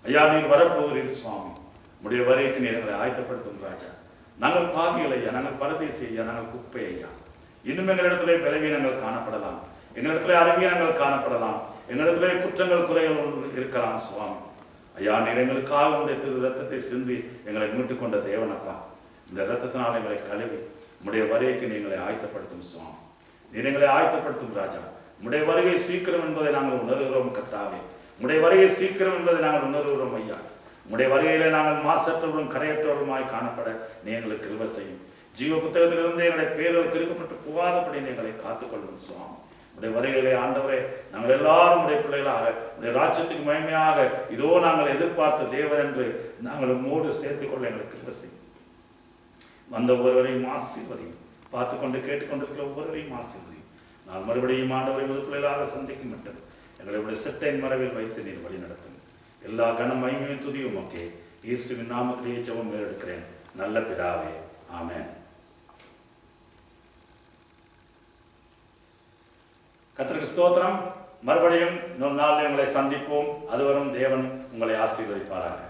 ஐயா, நீர் வரப்போகிறீர் சுவாமி. உடைய வரைக்கு நீர் எங்களை ஆயத்தப்படுத்தும் ராஜா. நாங்கள் பாவிகள் ஐயா, நாங்கள் பரதேசி ஐயா, நாங்கள் குப்பை ஐயா. இன்னும் எங்களிடத்திலே பலவீனங்கள் காணப்படலாம், எங்களிடத்திலே அறிவீனங்கள் காணப்படலாம், எங்களிடத்திலே குற்றங்கள் குறைகள் இருக்கலாம் சுவாமி. ஐயா, நீர் எங்களுக்காக உடைய திரு ரத்தத்தை சிந்தி எங்களை மீட்டுக் கொண்ட தேவனப்பா. இந்த ரத்தத்தினால் எங்களை கழுவி உடைய வருகைக்கு நீங்களை ஆயத்தப்படுத்தும் சுவாமி. நீர் எங்களை ஆயத்தப்படுத்தும் ராஜா. உடைய வருகை சீக்கிரம் என்பதை நாங்கள் உணர்கிறோம் கர்த்தாவே. உடைய வருகை சீக்கிரம் என்பதை நாங்கள் உணர்கிறோம் ஐயா. உடைய வருகையிலே நாங்கள் மாசற்றவர்களும் கரையற்றவர்களுமாய் காணப்பட நீ எங்களுக்கு கிருபை செய்யும். ஜீவ புத்தகத்திலிருந்து எங்களுடைய பேர்கள் கிறுக்கப்பட்டு போகாதபடி எங்களை காத்துக்கொள்ளும் சுவாமி. உடைய வருகையிலே ஆண்டவரே, நாங்கள் எல்லாரும் உடைய பிள்ளைகளாக உடைய ராஜ்யத்துக்கு மகிமையாக இதோ நாங்கள் எதிர்பார்த்த தேவன் என்று நாங்கள் உம்மோடு சேர்த்து கொள்ள எங்களுக்கு கிருபை செய்யும். வந்த ஒவ்வொருவரையும் ஆசீர்வதியும், பார்த்து கொண்டு கேட்டுக்கொண்டிருக்கிற ஒவ்வொருவரையும் ஆசீர்வதியும். நான் மறுபடியும் ஆண்டவரை உங்கள் பிள்ளைகளாக சந்திக்கும் மட்டும் எங்களுடைய செட்டையின் மரவில் வைத்து நீர் வழி நடத்தும். எல்லா கனம் மகிமையும் துதியும் ஓகே இயேசுவின் நாமத்திலேயே ஜெபம் மேலெடுக்கிறேன் நல்ல பிதாவே, ஆமென். கர்த்தருக்கு ஸ்தோத்திரம். மறுபடியும் இன்னொரு நாள் உங்களை சந்திப்போம். அதுவரும் தேவன் உங்களை ஆசீர்வதிப்பாராக.